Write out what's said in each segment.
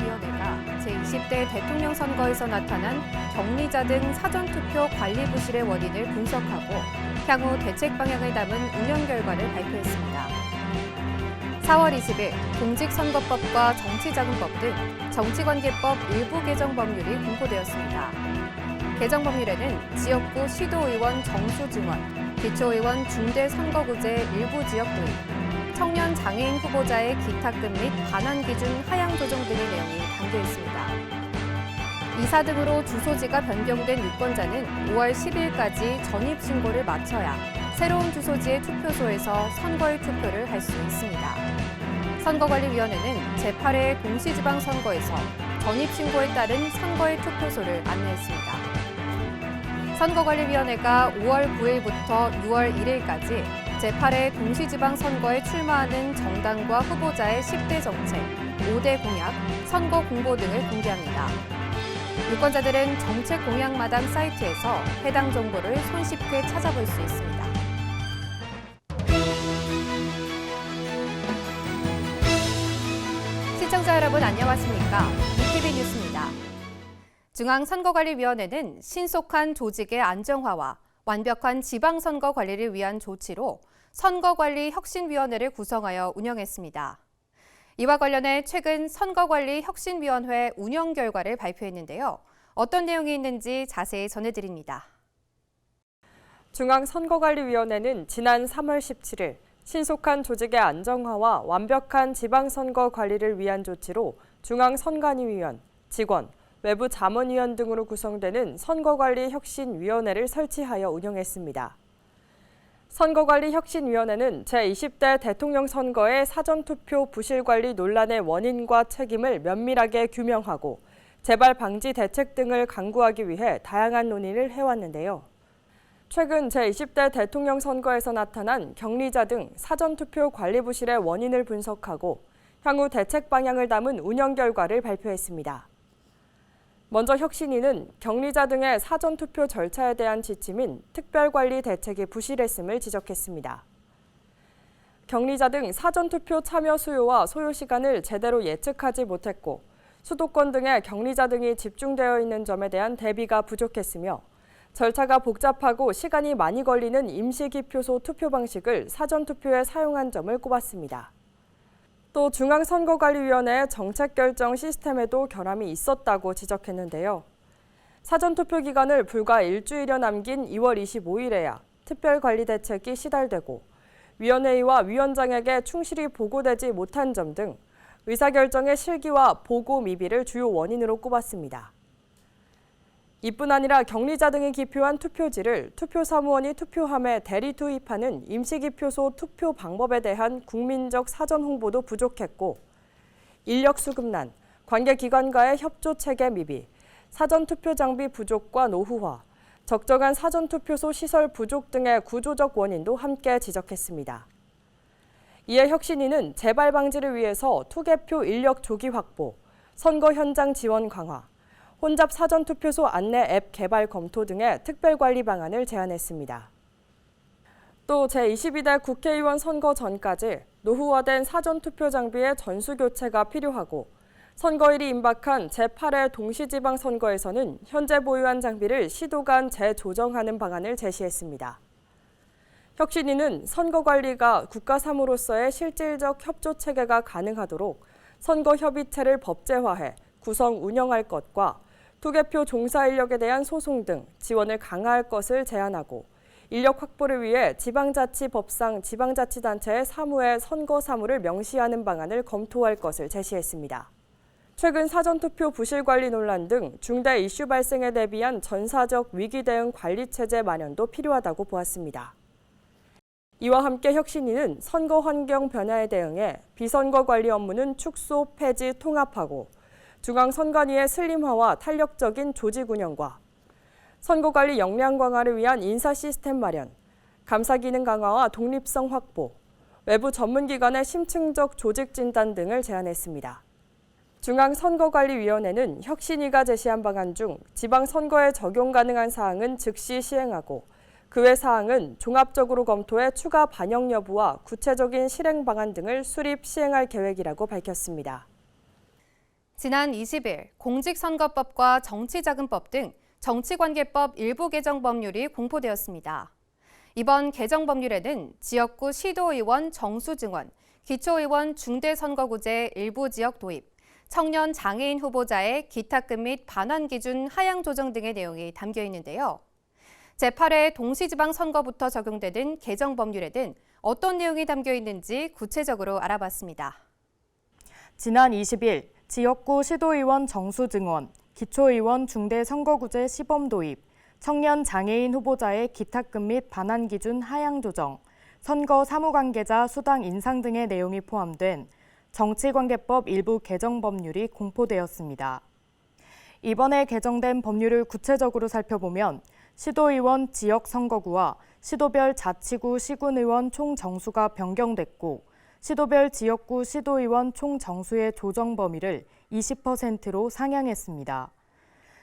선거관리위원회가 제20대 대통령 선거에서 나타난 격리자 등 사전투표 관리 부실의 원인을 분석하고 향후 대책 방향을 담은 운영 결과를 발표했습니다. 4월 20일 공직선거법과 정치자금법 등 정치관계법 일부 개정 법률이 공포되었습니다. 개정 법률에는 지역구 시도의원 정수 증원, 기초의원 중대선거구제 일부 지역 도입, 청년 장애인 후보자의 기탁금 및 반환 기준 하향 조정 등의 내용이 담겨 있습니다. 이사 등으로 주소지가 변경된 유권자는 5월 10일까지 전입 신고를 마쳐야 새로운 주소지의 투표소에서 선거일 투표를 할 수 있습니다. 선거관리위원회는 제8회 공시지방선거에서 전입 신고에 따른 선거일 투표소를 안내했습니다. 선거관리위원회가 5월 9일부터 6월 1일까지 제8회 동시지방선거에 출마하는 정당과 후보자의 10대 정책, 5대 공약, 선거 공보 등을 공개합니다. 유권자들은 정책 공약마당 사이트에서 해당 정보를 손쉽게 찾아볼 수 있습니다. 시청자 여러분 안녕하십니까? BTV 뉴스입니다. 중앙선거관리위원회는 신속한 조직의 안정화와 완벽한 지방선거 관리를 위한 조치로 선거관리혁신위원회를 구성하여 운영했습니다. 이와 관련해 최근 선거관리혁신위원회 운영 결과를 발표했는데요. 어떤 내용이 있는지 자세히 전해드립니다. 중앙선거관리위원회는 지난 3월 17일 신속한 조직의 안정화와 완벽한 지방선거 관리를 위한 조치로 중앙선관위위원, 직원, 외부 자문위원 등으로 구성되는 선거관리혁신위원회를 설치하여 운영했습니다. 선거관리혁신위원회는 제20대 대통령 선거의 사전투표 부실관리 논란의 원인과 책임을 면밀하게 규명하고 재발 방지 대책 등을 강구하기 위해 다양한 논의를 해왔는데요. 최근 제20대 대통령 선거에서 나타난 격리자 등 사전투표 관리 부실의 원인을 분석하고 향후 대책 방향을 담은 운영 결과를 발표했습니다. 먼저 혁신위는 격리자 등의 사전투표 절차에 대한 지침인 특별관리 대책이 부실했음을 지적했습니다. 격리자 등 사전투표 참여 수요와 소요 시간을 제대로 예측하지 못했고 수도권 등의 격리자 등이 집중되어 있는 점에 대한 대비가 부족했으며 절차가 복잡하고 시간이 많이 걸리는 임시기표소 투표 방식을 사전투표에 사용한 점을 꼽았습니다. 또 중앙선거관리위원회의 정책결정 시스템에도 결함이 있었다고 지적했는데요. 사전투표 기간을 불과 일주일여 남긴 2월 25일에야 특별관리대책이 시달되고 위원회의와 위원장에게 충실히 보고되지 못한 점 등 의사결정의 실기와 보고 미비를 주요 원인으로 꼽았습니다. 이뿐 아니라 격리자 등이 기표한 투표지를 투표사무원이 투표함에 대리 투입하는 임시기표소 투표 방법에 대한 국민적 사전 홍보도 부족했고 인력 수급난, 관계기관과의 협조 체계 미비, 사전투표 장비 부족과 노후화, 적정한 사전투표소 시설 부족 등의 구조적 원인도 함께 지적했습니다. 이에 혁신위는 재발 방지를 위해서 투개표 인력 조기 확보, 선거 현장 지원 강화, 혼잡 사전투표소 안내 앱 개발 검토 등의 특별관리 방안을 제안했습니다. 또 제22대 국회의원 선거 전까지 노후화된 사전투표 장비의 전수교체가 필요하고 선거일이 임박한 제8회 동시지방선거에서는 현재 보유한 장비를 시도 간 재조정하는 방안을 제시했습니다. 혁신위는 선거관리가 국가사무로서의 실질적 협조체계가 가능하도록 선거협의체를 법제화해 구성 운영할 것과 투개표 종사 인력에 대한 소송 등 지원을 강화할 것을 제안하고 인력 확보를 위해 지방자치법상 지방자치단체의 사무에 선거 사무를 명시하는 방안을 검토할 것을 제시했습니다. 최근 사전투표 부실관리 논란 등 중대 이슈 발생에 대비한 전사적 위기 대응 관리체제 마련도 필요하다고 보았습니다. 이와 함께 혁신위는 선거 환경 변화에 대응해 비선거 관리 업무는 축소, 폐지, 통합하고 중앙선관위의 슬림화와 탄력적인 조직 운영과 선거관리 역량 강화를 위한 인사 시스템 마련, 감사 기능 강화와 독립성 확보, 외부 전문기관의 심층적 조직 진단 등을 제안했습니다. 중앙선거관리위원회는 혁신위가 제시한 방안 중 지방선거에 적용 가능한 사항은 즉시 시행하고 그 외 사항은 종합적으로 검토해 추가 반영 여부와 구체적인 실행 방안 등을 수립 시행할 계획이라고 밝혔습니다. 지난 20일 공직선거법과 정치자금법 등 정치관계법 일부 개정 법률이 공포되었습니다. 이번 개정 법률에는 지역구 시도의원 정수 증원, 기초의원 중대선거구제 일부 지역 도입, 청년 장애인 후보자의 기탁금 및 반환 기준 하향 조정 등의 내용이 담겨 있는데요. 제8회 동시지방선거부터 적용되는 개정 법률에는 어떤 내용이 담겨 있는지 구체적으로 알아봤습니다. 지난 20일 지역구 시도의원 정수 증원, 기초의원 중대선거구제 시범 도입, 청년 장애인 후보자의 기탁금 및 반환 기준 하향 조정, 선거 사무관계자 수당 인상 등의 내용이 포함된 정치관계법 일부 개정 법률이 공포되었습니다. 이번에 개정된 법률을 구체적으로 살펴보면 시도의원 지역선거구와 시도별 자치구 시군의원 총 정수가 변경됐고 시도별 지역구 시도의원 총 정수의 조정 범위를 20%로 상향했습니다.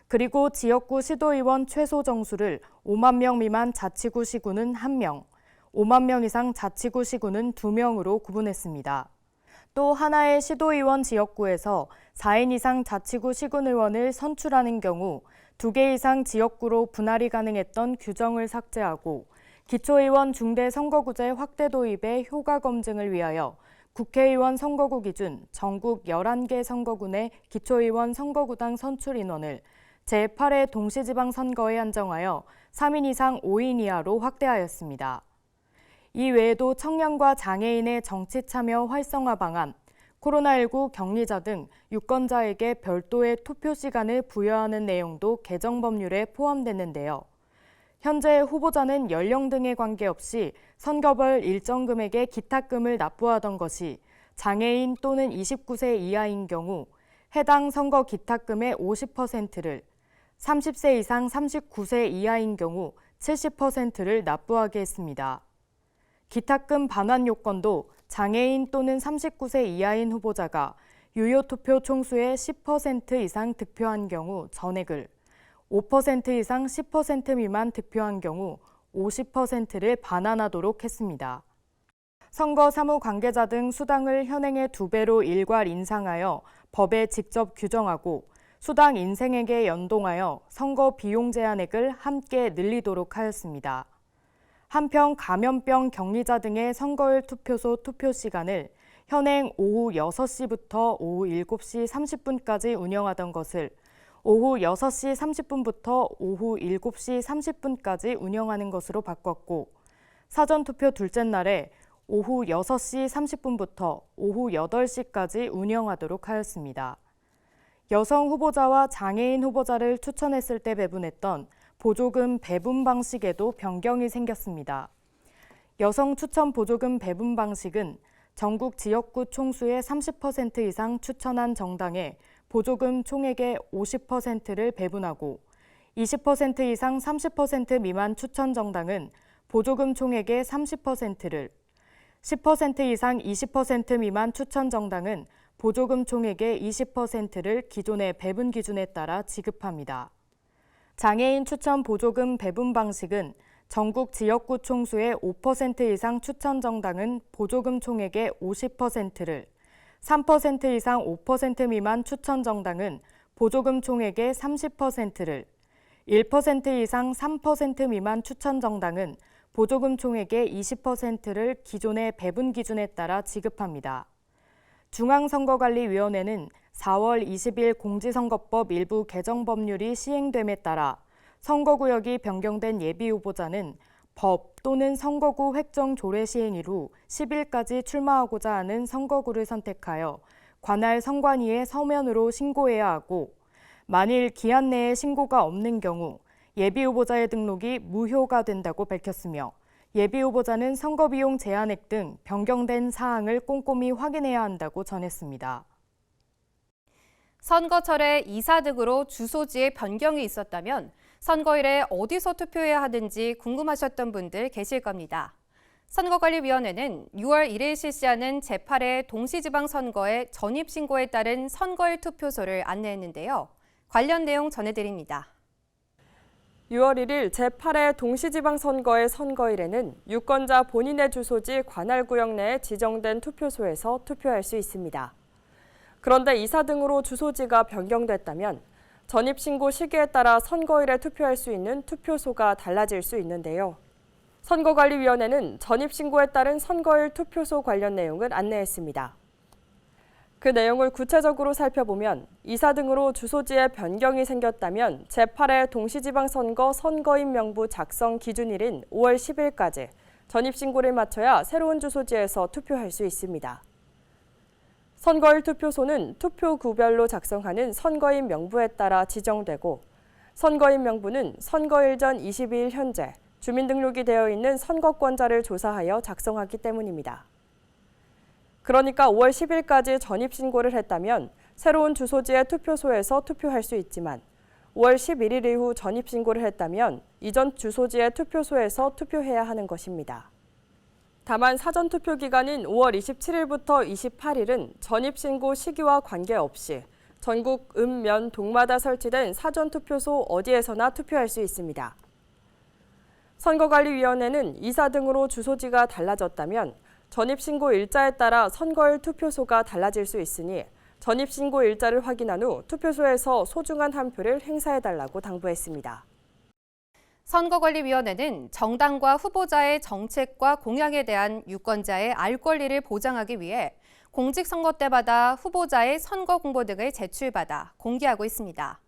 그리고 지역구 시도의원 최소 정수를 5만 명 미만 자치구 시군은 1명, 5만 명 이상 자치구 시군은 2명으로 구분했습니다. 또 하나의 시도의원 지역구에서 4인 이상 자치구 시군의원을 선출하는 경우 2개 이상 지역구로 분할이 가능했던 규정을 삭제하고 기초의원 중대선거구제 확대 도입의 효과 검증을 위하여 국회의원 선거구 기준 전국 11개 선거군의 기초의원 선거구당 선출 인원을 제8회 동시지방선거에 한정하여 3인 이상 5인 이하로 확대하였습니다. 이 외에도 청년과 장애인의 정치 참여 활성화 방안, 코로나19 격리자 등 유권자에게 별도의 투표 시간을 부여하는 내용도 개정 법률에 포함됐는데요. 현재 후보자는 연령 등에 관계없이 선거별 일정 금액의 기탁금을 납부하던 것이 장애인 또는 29세 이하인 경우 해당 선거 기탁금의 50%를, 30세 이상 39세 이하인 경우 70%를 납부하게 했습니다. 기탁금 반환 요건도 장애인 또는 39세 이하인 후보자가 유효 투표 총수의 10% 이상 득표한 경우 전액을, 5% 이상 10% 미만 득표한 경우 50%를 반환하도록 했습니다. 선거 사무 관계자 등 수당을 현행의 2배로 일괄 인상하여 법에 직접 규정하고 수당 인생액에 연동하여 선거 비용 제한액을 함께 늘리도록 하였습니다. 한편 감염병 격리자 등의 선거일 투표소 투표 시간을 현행 오후 6시부터 오후 7시 30분까지 운영하던 것을 오후 6시 30분부터 오후 7시 30분까지 운영하는 것으로 바꿨고 사전투표 둘째 날에 오후 6시 30분부터 오후 8시까지 운영하도록 하였습니다. 여성 후보자와 장애인 후보자를 추천했을 때 배분했던 보조금 배분 방식에도 변경이 생겼습니다. 여성 추천 보조금 배분 방식은 전국 지역구 총수의 30% 이상 추천한 정당에 보조금 총액의 50%를 배분하고 20% 이상 30% 미만 추천 정당은 보조금 총액의 30%를, 10% 이상 20% 미만 추천 정당은 보조금 총액의 20%를 기존의 배분 기준에 따라 지급합니다. 장애인 추천 보조금 배분 방식은 전국 지역구 총수의 5% 이상 추천 정당은 보조금 총액의 50%를, 3% 이상 5% 미만 추천 정당은 보조금 총액의 30%를, 1% 이상 3% 미만 추천 정당은 보조금 총액의 20%를 기존의 배분 기준에 따라 지급합니다. 중앙선거관리위원회는 4월 20일 공직선거법 일부 개정 법률이 시행됨에 따라 선거구역이 변경된 예비후보자는 법 또는 선거구 획정 조례 시행 이후 10일까지 출마하고자 하는 선거구를 선택하여 관할 선관위에 서면으로 신고해야 하고 만일 기한 내에 신고가 없는 경우 예비후보자의 등록이 무효가 된다고 밝혔으며 예비후보자는 선거비용 제한액 등 변경된 사항을 꼼꼼히 확인해야 한다고 전했습니다. 선거철에 이사 등으로 주소지에 변경이 있었다면 선거일에 어디서 투표해야 하는지 궁금하셨던 분들 계실 겁니다. 선거관리위원회는 6월 1일 실시하는 제8회 동시지방선거의 전입신고에 따른 선거일 투표소를 안내했는데요. 관련 내용 전해드립니다. 6월 1일 제8회 동시지방선거의 선거일에는 유권자 본인의 주소지 관할구역 내에 지정된 투표소에서 투표할 수 있습니다. 그런데 이사 등으로 주소지가 변경됐다면 전입신고 시기에 따라 선거일에 투표할 수 있는 투표소가 달라질 수 있는데요. 선거관리위원회는 전입신고에 따른 선거일 투표소 관련 내용을 안내했습니다. 그 내용을 구체적으로 살펴보면 이사 등으로 주소지에 변경이 생겼다면 제8회 동시지방선거 선거인 명부 작성 기준일인 5월 10일까지 전입신고를 마쳐야 새로운 주소지에서 투표할 수 있습니다. 선거일 투표소는 투표구별로 작성하는 선거인 명부에 따라 지정되고 선거인 명부는 선거일 전 22일 현재 주민등록이 되어 있는 선거권자를 조사하여 작성하기 때문입니다. 그러니까 5월 10일까지 전입신고를 했다면 새로운 주소지의 투표소에서 투표할 수 있지만 5월 11일 이후 전입신고를 했다면 이전 주소지의 투표소에서 투표해야 하는 것입니다. 다만 사전투표 기간인 5월 27일부터 28일은 전입신고 시기와 관계없이 전국 읍, 면, 동마다 설치된 사전투표소 어디에서나 투표할 수 있습니다. 선거관리위원회는 이사 등으로 주소지가 달라졌다면 전입신고 일자에 따라 선거일 투표소가 달라질 수 있으니 전입신고 일자를 확인한 후 투표소에서 소중한 한 표를 행사해달라고 당부했습니다. 선거관리위원회는 정당과 후보자의 정책과 공약에 대한 유권자의 알 권리를 보장하기 위해 공직선거 때마다 후보자의 선거 공보 등을 제출받아 공개하고 있습니다.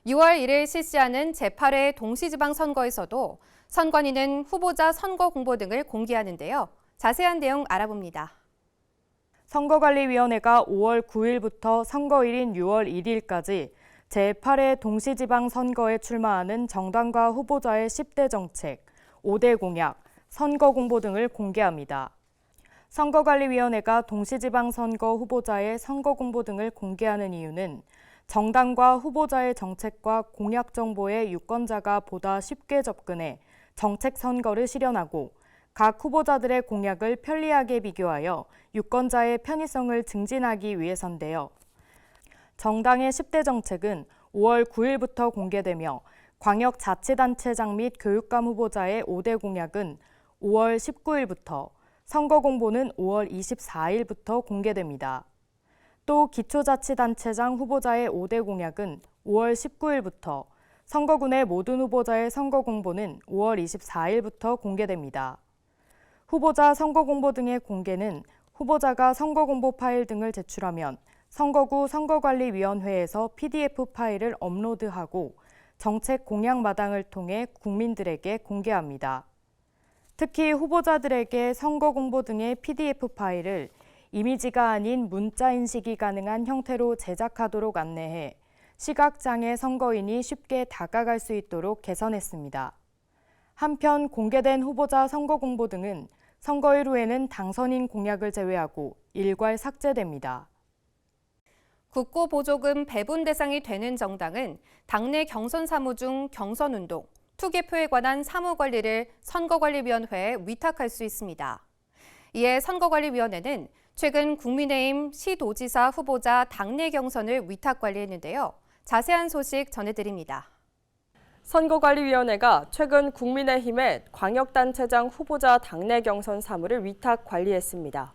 6월 1일 실시하는 제8회 동시지방선거에서도 선관위는 후보자 선거 공보 등을 공개하는데요. 자세한 내용 알아봅니다. 선거관리위원회가 5월 9일부터 선거일인 6월 1일까지 제8회 동시지방선거에 출마하는 정당과 후보자의 10대 정책, 5대 공약, 선거 공보 등을 공개합니다. 선거관리위원회가 동시지방선거 후보자의 선거 공보 등을 공개하는 이유는 정당과 후보자의 정책과 공약 정보에 유권자가 보다 쉽게 접근해 정책 선거를 실현하고 각 후보자들의 공약을 편리하게 비교하여 유권자의 편의성을 증진하기 위해서인데요. 정당의 10대 정책은 5월 9일부터 공개되며 광역자치단체장 및 교육감 후보자의 5대 공약은 5월 19일부터, 선거 공보는 5월 24일부터 공개됩니다. 또 기초자치단체장 후보자의 5대 공약은 5월 19일부터, 선거군의 모든 후보자의 선거 공보는 5월 24일부터 공개됩니다. 후보자 선거 공보 등의 공개는 후보자가 선거 공보 파일 등을 제출하면 선거구 선거관리위원회에서 PDF 파일을 업로드하고 정책 공약 마당을 통해 국민들에게 공개합니다. 특히 후보자들에게 선거 공보 등의 PDF 파일을 이미지가 아닌 문자 인식이 가능한 형태로 제작하도록 안내해 시각장애 선거인이 쉽게 다가갈 수 있도록 개선했습니다. 한편 공개된 후보자 선거 공보 등은 선거일 후에는 당선인 공약을 제외하고 일괄 삭제됩니다. 국고보조금 배분 대상이 되는 정당은 당내 경선 사무 중 경선운동, 투개표에 관한 사무관리를 선거관리위원회에 위탁할 수 있습니다. 이에 선거관리위원회는 최근 국민의힘 시도지사 후보자 당내 경선을 위탁관리했는데요. 자세한 소식 전해드립니다. 선거관리위원회가 최근 국민의힘의 광역단체장 후보자 당내 경선 사무를 위탁 관리했습니다.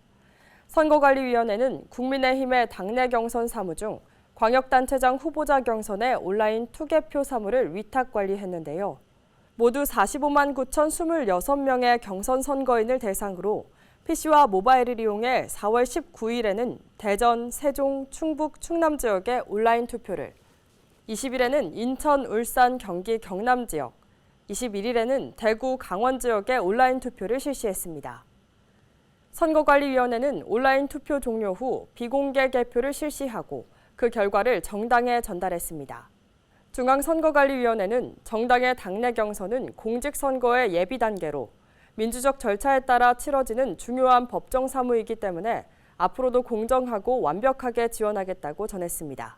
선거관리위원회는 국민의힘의 당내 경선 사무 중 광역단체장 후보자 경선의 온라인 투개표 사무를 위탁 관리했는데요. 모두 45만 9,026명의 경선 선거인을 대상으로 PC와 모바일을 이용해 4월 19일에는 대전, 세종, 충북, 충남 지역의 온라인 투표를, 20일에는 인천, 울산, 경기, 경남 지역, 21일에는 대구, 강원 지역의 온라인 투표를 실시했습니다. 선거관리위원회는 온라인 투표 종료 후 비공개 개표를 실시하고 그 결과를 정당에 전달했습니다. 중앙선거관리위원회는 정당의 당내 경선은 공직선거의 예비 단계로 민주적 절차에 따라 치러지는 중요한 법정 사무이기 때문에 앞으로도 공정하고 완벽하게 지원하겠다고 전했습니다.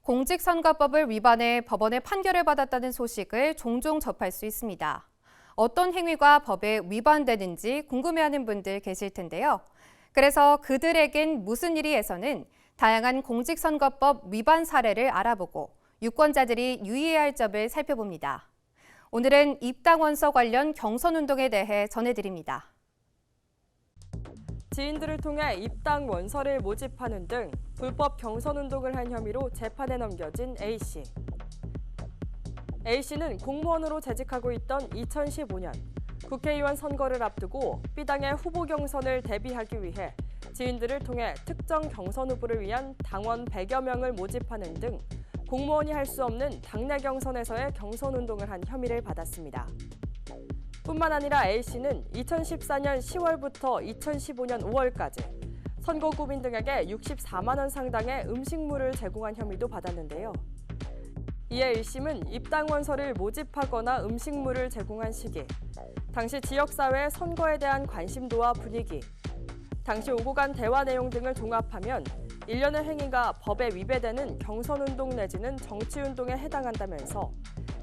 공직선거법을 위반해 법원의 판결을 받았다는 소식을 종종 접할 수 있습니다. 어떤 행위가 법에 위반되는지 궁금해하는 분들 계실 텐데요. 그래서 그들에겐 무슨 일이에서는 다양한 공직선거법 위반 사례를 알아보고 유권자들이 유의해야 할 점을 살펴봅니다. 오늘은 입당원서 관련 경선운동에 대해 전해드립니다. 지인들을 통해 입당 원서를 모집하는 등 불법 경선운동을 한 혐의로 재판에 넘겨진 A씨. A씨는 공무원으로 재직하고 있던 2015년 국회의원 선거를 앞두고 B당의 후보 경선을 대비하기 위해 지인들을 통해 특정 경선 후보를 위한 당원 100여 명을 모집하는 등 공무원이 할 수 없는 당내 경선에서의 경선운동을 한 혐의를 받았습니다. 뿐만 아니라 A씨는 2014년 10월부터 2015년 5월까지 선거구민 등에게 64만 원 상당의 음식물을 제공한 혐의도 받았는데요. 이에 1심은 입당 원서를 모집하거나 음식물을 제공한 시기, 당시 지역사회의 선거에 대한 관심도와 분위기, 당시 오고 간 대화 내용 등을 종합하면 일련의 행위가 법에 위배되는 경선운동 내지는 정치운동에 해당한다면서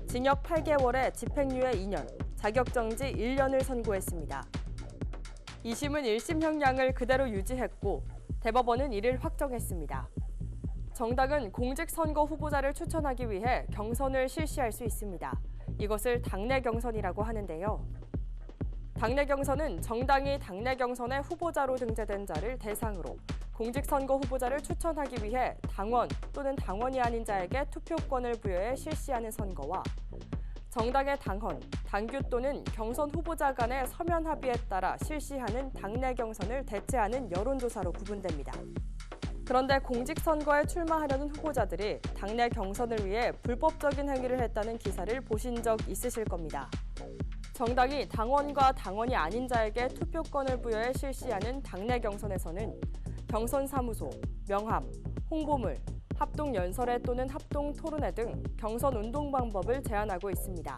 징역 8개월에 집행유예 2년, 자격정지 1년을 선고했습니다. 2심은 1심 형량을 그대로 유지했고 대법원은 이를 확정했습니다. 정당은 공직선거 후보자를 추천하기 위해 경선을 실시할 수 있습니다. 이것을 당내 경선이라고 하는데요. 당내 경선은 정당이 당내 경선에 후보자로 등재된 자를 대상으로 공직선거 후보자를 추천하기 위해 당원 또는 당원이 아닌 자에게 투표권을 부여해 실시하는 선거와 정당의 당헌, 당규 또는 경선 후보자 간의 서면 합의에 따라 실시하는 당내 경선을 대체하는 여론조사로 구분됩니다. 그런데 공직선거에 출마하려는 후보자들이 당내 경선을 위해 불법적인 행위를 했다는 기사를 보신 적 있으실 겁니다. 정당이 당원과 당원이 아닌 자에게 투표권을 부여해 실시하는 당내 경선에서는 경선사무소, 명함, 홍보물, 합동연설회 또는 합동토론회 등 경선 운동 방법을 제한하고 있습니다.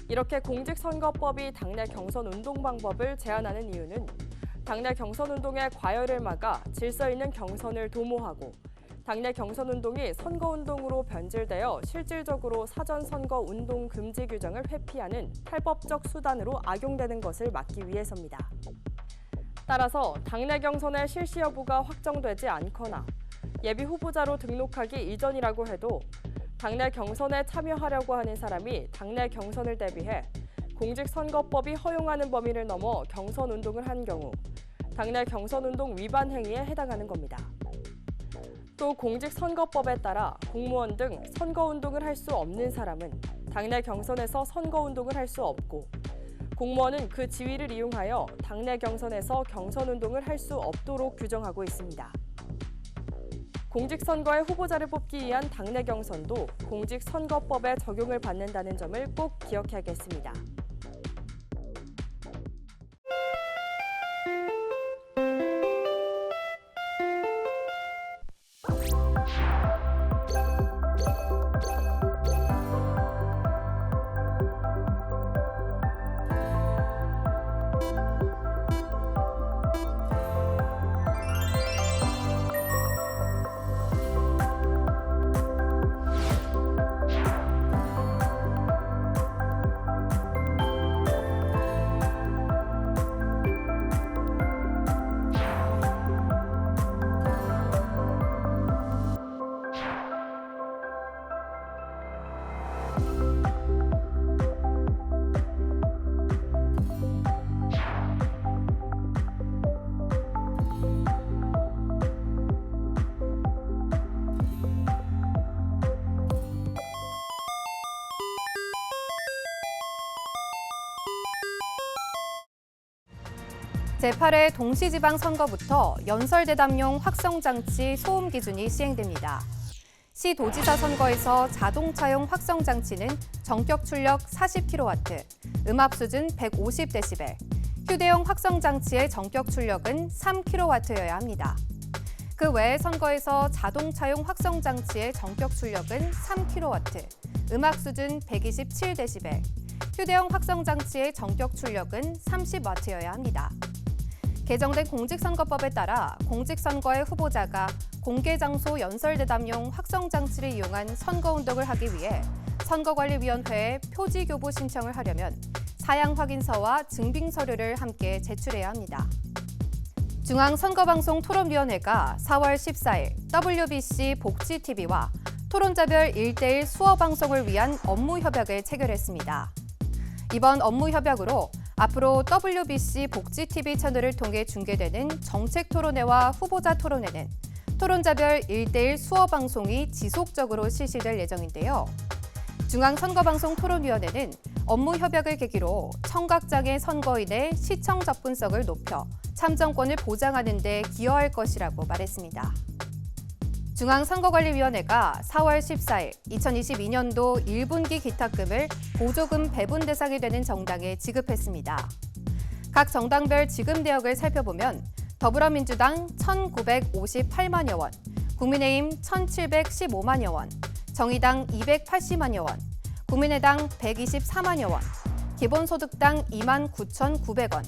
이렇게 공직선거법이 당내 경선 운동 방법을 제한하는 이유는 당내 경선 운동의 과열을 막아 질서 있는 경선을 도모하고 당내 경선 운동이 선거운동으로 변질되어 실질적으로 사전선거 운동 금지 규정을 회피하는 탈법적 수단으로 악용되는 것을 막기 위해서입니다. 따라서 당내 경선의 실시 여부가 확정되지 않거나 예비 후보자로 등록하기 이전이라고 해도 당내 경선에 참여하려고 하는 사람이 당내 경선을 대비해 공직선거법이 허용하는 범위를 넘어 경선운동을 한 경우 당내 경선운동 위반 행위에 해당하는 겁니다. 또 공직선거법에 따라 공무원 등 선거운동을 할 수 없는 사람은 당내 경선에서 선거운동을 할 수 없고 공무원은 그 지위를 이용하여 당내 경선에서 경선운동을 할 수 없도록 규정하고 있습니다. 공직선거에 후보자를 뽑기 위한 당내 경선도 공직선거법에 적용을 받는다는 점을 꼭 기억해야겠습니다. 제8회 동시지방선거부터 연설대담용 확성장치 소음 기준이 시행됩니다. 시도지사 선거에서 자동차용 확성장치는 전격 출력 40kW, 음압 수준 150dB, 휴대용 확성장치의 전격 출력은 3kW여야 합니다. 그 외의 선거에서 자동차용 확성장치의 전격 출력은 3kW, 음압 수준 127dB, 휴대용 확성장치의 전격 출력은 30W여야 합니다. 개정된 공직선거법에 따라 공직선거의 후보자가 공개장소 연설대담용 확성장치를 이용한 선거운동을 하기 위해 선거관리위원회에 표지교부 신청을 하려면 사양확인서와 증빙서류를 함께 제출해야 합니다. 중앙선거방송토론위원회가 4월 14일 WBC 복지TV와 토론자별 1:1 수어방송을 위한 업무협약을 체결했습니다. 이번 업무협약으로 앞으로 WBC 복지TV 채널을 통해 중계되는 정책토론회와 후보자 토론회는 토론자별 1대1 수어 방송이 지속적으로 실시될 예정인데요. 중앙선거방송토론위원회는 업무 협약을 계기로 청각장애 선거인의 시청 접근성을 높여 참정권을 보장하는 데 기여할 것이라고 말했습니다. 중앙선거관리위원회가 4월 14일 2022년도 1분기 기탁금을 보조금 배분 대상이 되는 정당에 지급했습니다. 각 정당별 지급 내역을 살펴보면 더불어민주당 1,958만여 원, 국민의힘 1,715만여 원, 정의당 280만여 원, 국민의당 124만여 원, 기본소득당 29,900원,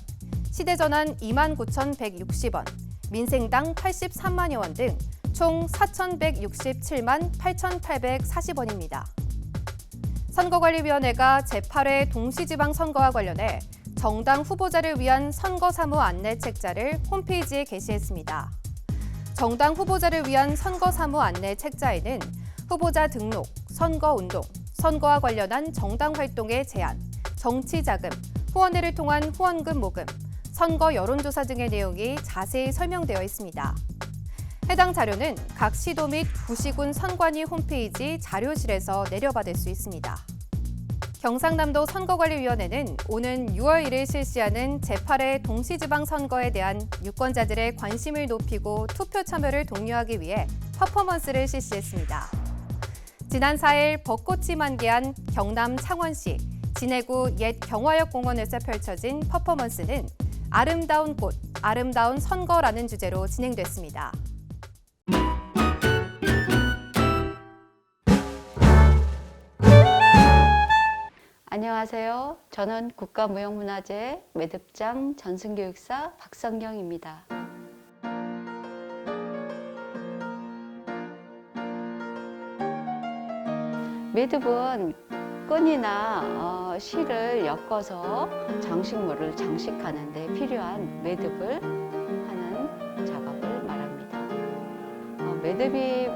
시대전환 29,160원, 민생당 83만여 원 등 총 4,167만 8,840원입니다. 선거관리위원회가 제8회 동시지방선거와 관련해 정당 후보자를 위한 선거사무 안내 책자를 홈페이지에 게시했습니다. 정당 후보자를 위한 선거사무 안내 책자에는 후보자 등록, 선거운동, 선거와 관련한 정당 활동의 제한, 정치자금, 후원회를 통한 후원금 모금, 선거 여론조사 등의 내용이 자세히 설명되어 있습니다. 해당 자료는 각 시도 및 구시군 선관위 홈페이지 자료실에서 내려받을 수 있습니다. 경상남도 선거관리위원회는 오는 6월 1일 실시하는 제8회 동시지방선거에 대한 유권자들의 관심을 높이고 투표 참여를 독려하기 위해 퍼포먼스를 실시했습니다. 지난 4일 벚꽃이 만개한 경남 창원시 진해구 옛 경화역 공원에서 펼쳐진 퍼포먼스는 아름다운 꽃, 아름다운 선거라는 주제로 진행됐습니다. 안녕하세요. 저는 국가무형문화재 매듭장 전승교육사 박성경입니다. 매듭은 끈이나 실을 엮어서 장식물을 장식하는 데 필요한 매듭을 하는 작업을 말합니다. 매듭이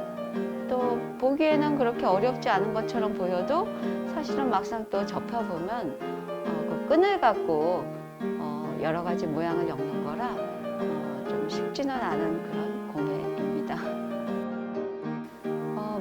또 보기에는 그렇게 어렵지 않은 것처럼 보여도 사실은 막상 또 접해보면 그 끈을 갖고 여러 가지 모양을 엮는 거라 좀 쉽지는 않은 그런 공예입니다.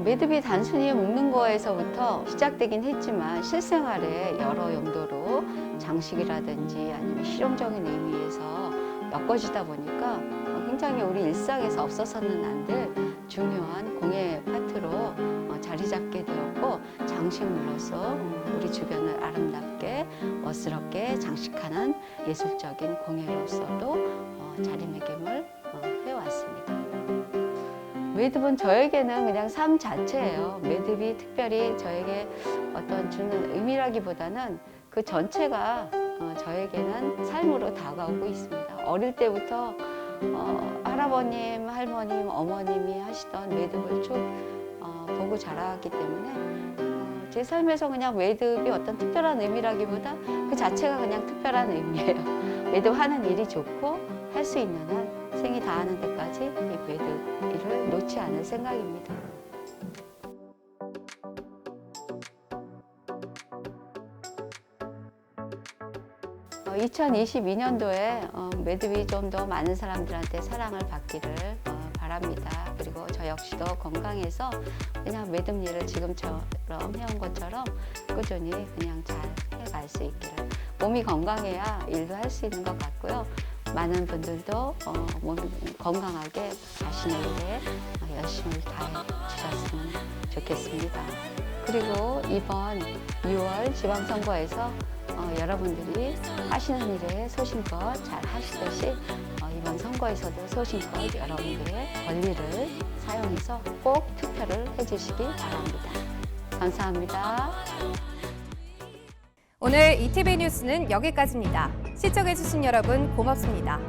매듭이 단순히 묶는 거에서부터 시작되긴 했지만 실생활에 여러 용도로 장식이라든지 아니면 실용적인 의미에서 엮어지다 보니까 굉장히 우리 일상에서 없어서는 안 될 중요한 공예 파트로 자리 잡게 되었고 장식물로서 우리 주변을 아름답게 멋스럽게 장식하는 예술적인 공예로서도 자리매김을 해왔습니다. 매듭은 저에게는 그냥 삶 자체예요. 매듭이 특별히 저에게 어떤 주는 의미라기보다는 그 전체가 저에게는 삶으로 다가오고 있습니다. 어릴 때부터 할아버님, 할머님, 어머님이 하시던 매듭을 쭉 보고 자라왔기 때문에 제 삶에서 그냥 매듭이 어떤 특별한 의미라기보다 그 자체가 그냥 특별한 의미예요. 매듭 하는 일이 좋고 할 수 있는 한 생이 다하는 데까지 이 매듭 일을 놓지 않을 생각입니다. 어, 2022년도에 매듭이 좀 더 많은 사람들한테 사랑을 받기를 바랍니다. 그리고 저 역시도 건강해서 그냥 매듭 일을 지금처럼 해온 것처럼 꾸준히 그냥 잘 해갈 수 있기를. 몸이 건강해야 일도 할 수 있는 것 같고요. 많은 분들도 몸이 건강하게 자신의 일에 열심을 다해 주셨으면 좋겠습니다. 그리고 이번 6월 지방선거에서 여러분들이 하시는 일에 소신껏 잘 하시듯이 이번 선거에서도 소신껏 여러분들의 권리를 사용해서 꼭 투표를 해주시기 바랍니다. 감사합니다. 오늘 ETV 뉴스는 여기까지입니다. 시청해주신 여러분 고맙습니다.